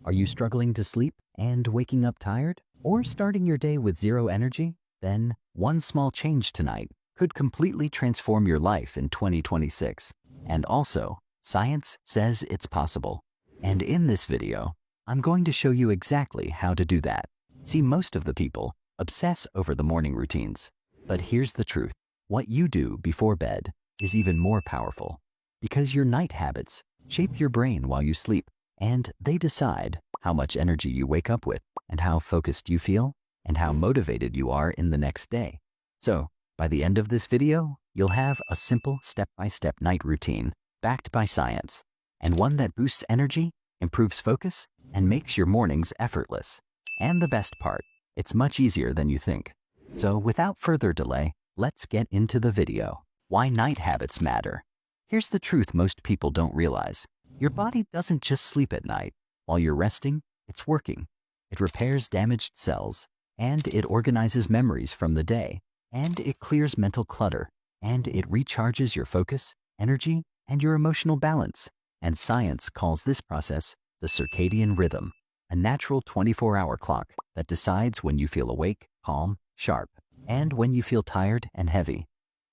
Are you struggling to sleep and waking up tired? Or starting your day with zero energy? Then one small change tonight could completely transform your life in 2026. And also, science says it's possible. And in this video, I'm going to show you exactly how to do that. See, most of the people obsess over the morning routines. But here's the truth. What you do before bed is even more powerful, because your night habits shape your brain while you sleep, and they decide how much energy you wake up with, and how focused you feel, and how motivated you are in the next day. So, by the end of this video, you'll have a simple step-by-step night routine backed by science, and one that boosts energy, improves focus, and makes your mornings effortless. And the best part, it's much easier than you think. So without further delay, let's get into the video. Why night habits matter. Here's the truth most people don't realize. Your body doesn't just sleep at night. While you're resting, it's working. It repairs damaged cells, and it organizes memories from the day, and it clears mental clutter, and it recharges your focus, energy, and your emotional balance. And science calls this process the circadian rhythm, a natural 24-hour clock that decides when you feel awake, calm, sharp, and when you feel tired and heavy.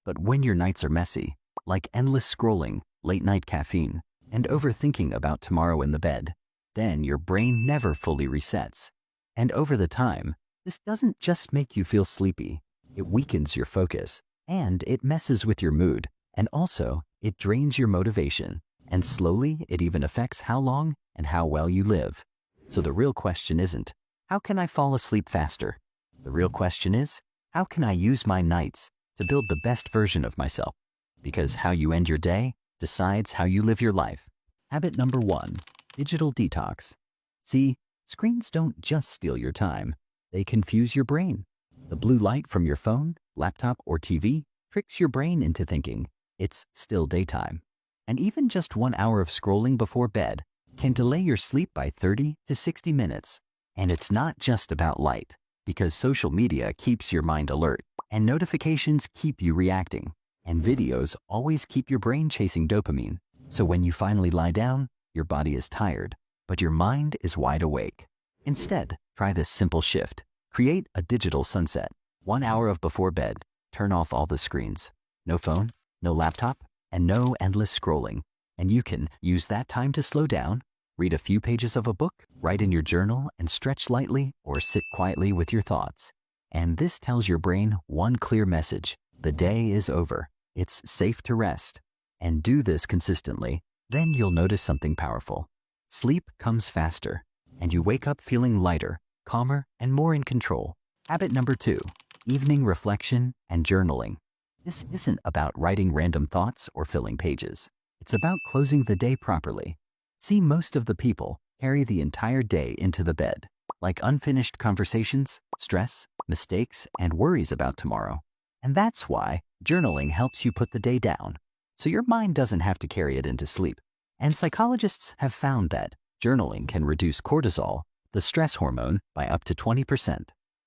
But when your nights are messy, like endless scrolling, late-night caffeine, and overthinking about tomorrow in the bed, then your brain never fully resets. And over the time, this doesn't just make you feel sleepy. It weakens your focus, and it messes with your mood, and also it drains your motivation, and slowly it even affects how long and how well you live. So the real question isn't, how can I fall asleep faster? The real question is, how can I use my nights to build the best version of myself? Because how you end your day decides how you live your life. Habit number 1, digital detox. See, screens don't just steal your time, they confuse your brain. The blue light from your phone, laptop, or TV tricks your brain into thinking it's still daytime. And even just 1 hour of scrolling before bed can delay your sleep by 30 to 60 minutes. And it's not just about light, because social media keeps your mind alert, and notifications keep you reacting, and videos always keep your brain chasing dopamine. So when you finally lie down, your body is tired, but your mind is wide awake. Instead, try this simple shift. Create a digital sunset. 1 hour of before bed, turn off all the screens. No phone, no laptop, and no endless scrolling. And you can use that time to slow down, read a few pages of a book, write in your journal, and stretch lightly or sit quietly with your thoughts. And this tells your brain one clear message. The day is over. It's safe to rest. And do this consistently. Then you'll notice something powerful. Sleep comes faster, and you wake up feeling lighter, calmer, and more in control. Habit number 2, evening reflection and journaling. This isn't about writing random thoughts or filling pages. It's about closing the day properly. See, most of the people carry the entire day into the bed, like unfinished conversations, stress, mistakes, and worries about tomorrow. And that's why journaling helps you put the day down, so your mind doesn't have to carry it into sleep. And psychologists have found that journaling can reduce cortisol, the stress hormone, by up to 20%.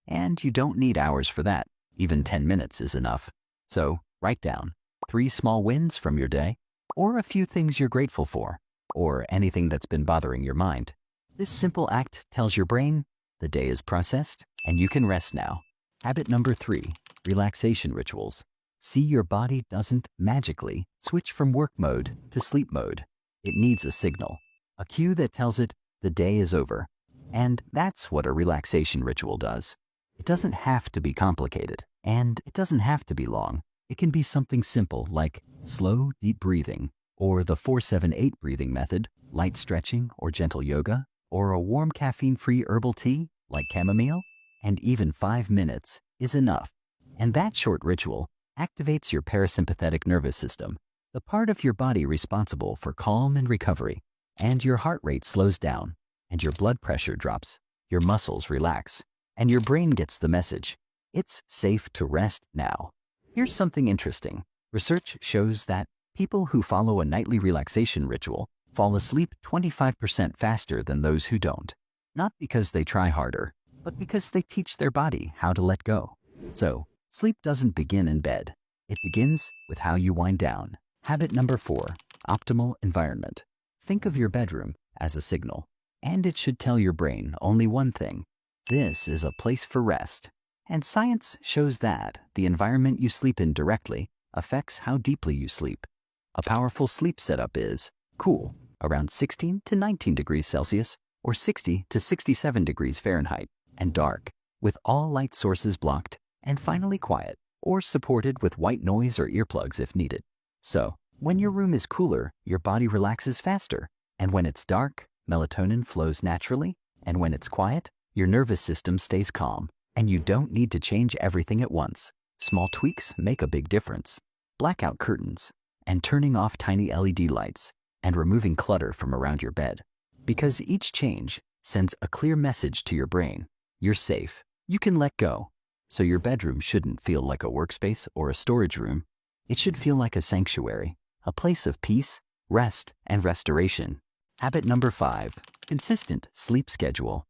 And you don't need hours for that. Even 10 minutes is enough. So write down 3 small wins from your day, or a few things you're grateful for, or anything that's been bothering your mind. This simple act tells your brain the day is processed and you can rest now. Habit number 3, relaxation rituals. See, your body doesn't magically switch from work mode to sleep mode. It needs a signal, a cue that tells it the day is over. And that's what a relaxation ritual does. It doesn't have to be complicated, and it doesn't have to be long. It can be something simple like slow, deep breathing, or the 4-7-8 breathing method, light stretching or gentle yoga, or a warm caffeine-free herbal tea like chamomile. And even 5 minutes is enough. And that short ritual activates your parasympathetic nervous system, the part of your body responsible for calm and recovery. And your heart rate slows down, and your blood pressure drops, your muscles relax, and your brain gets the message. It's safe to rest now. Here's something interesting. Research shows that people who follow a nightly relaxation ritual fall asleep 25% faster than those who don't. Not because they try harder, but because they teach their body how to let go. So, sleep doesn't begin in bed. It begins with how you wind down. Habit number 4, optimal environment. Think of your bedroom as a signal. And it should tell your brain only one thing: this is a place for rest. And science shows that the environment you sleep in directly affects how deeply you sleep. A powerful sleep setup is cool, around 16 to 19 degrees Celsius or 60 to 67 degrees Fahrenheit, and dark, with all light sources blocked, and finally quiet, or supported with white noise or earplugs if needed. So, when your room is cooler, your body relaxes faster, and when it's dark, melatonin flows naturally, and when it's quiet, your nervous system stays calm, and you don't need to change everything at once. Small tweaks make a big difference. Blackout curtains, and turning off tiny LED lights, and removing clutter from around your bed. Because each change sends a clear message to your brain: you're safe, you can let go. So your bedroom shouldn't feel like a workspace or a storage room. It should feel like a sanctuary, a place of peace, rest, and restoration. Habit number 5, consistent sleep schedule.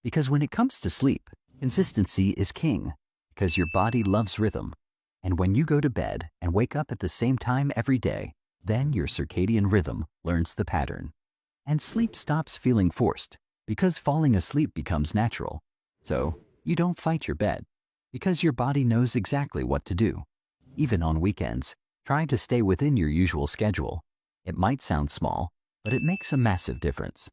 Because when it comes to sleep, consistency is king, because your body loves rhythm. And when you go to bed and wake up at the same time every day, then your circadian rhythm learns the pattern. And sleep stops feeling forced, because falling asleep becomes natural. So you don't fight your bed, because your body knows exactly what to do. Even on weekends, try to stay within your usual schedule. It might sound small, but it makes a massive difference.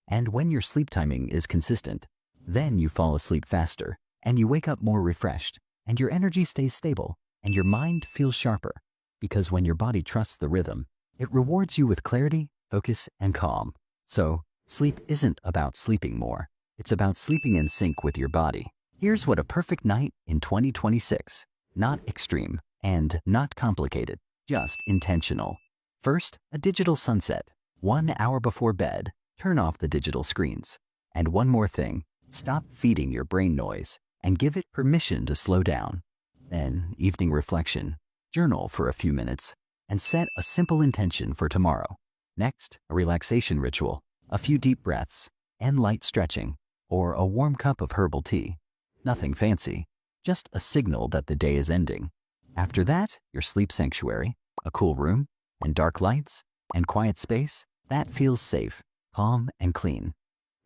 And when your sleep timing is consistent, then you fall asleep faster, and you wake up more refreshed, and your energy stays stable, and your mind feels sharper. Because when your body trusts the rhythm, it rewards you with clarity, focus, and calm. So, sleep isn't about sleeping more. It's about sleeping in sync with your body. Here's what a perfect night in 2026. Not extreme and not complicated, just intentional. First, a digital sunset. 1 hour before bed, turn off the digital screens. And one more thing, stop feeding your brain noise and give it permission to slow down. Then, evening reflection. Journal for a few minutes and set a simple intention for tomorrow. Next, a relaxation ritual, a few deep breaths, and light stretching, or a warm cup of herbal tea. Nothing fancy, just a signal that the day is ending. After that, your sleep sanctuary, a cool room, and dark lights, and quiet space, that feels safe, calm, and clean.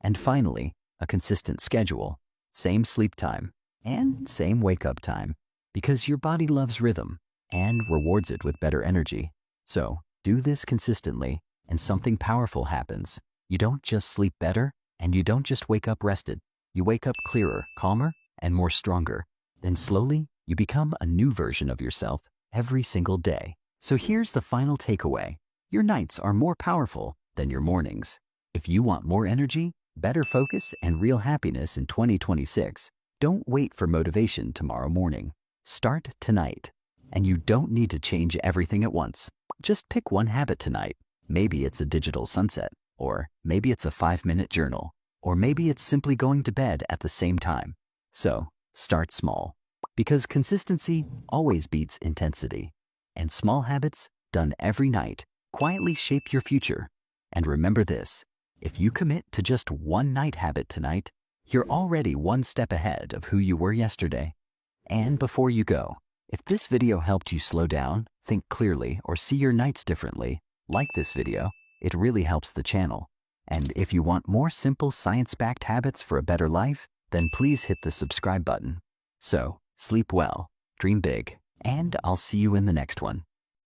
And finally, a consistent schedule, same sleep time, and same wake-up time, because your body loves rhythm and rewards it with better energy. So, do this consistently, and something powerful happens. You don't just sleep better, and you don't just wake up rested. You wake up clearer, calmer, and more stronger. Then slowly, you become a new version of yourself every single day. So here's the final takeaway. Your nights are more powerful than your mornings. If you want more energy, better focus, and real happiness in 2026, don't wait for motivation tomorrow morning. Start tonight. And you don't need to change everything at once. Just pick one habit tonight. Maybe it's a digital sunset, or maybe it's a 5-minute journal, or maybe it's simply going to bed at the same time. So, start small, because consistency always beats intensity. And small habits, done every night, quietly shape your future. And remember this, if you commit to just one night habit tonight, you're already one step ahead of who you were yesterday. And before you go, if this video helped you slow down, think clearly, or see your nights differently, like this video. It really helps the channel. And if you want more simple science-backed habits for a better life, then please hit the subscribe button. So, sleep well, dream big, and I'll see you in the next one.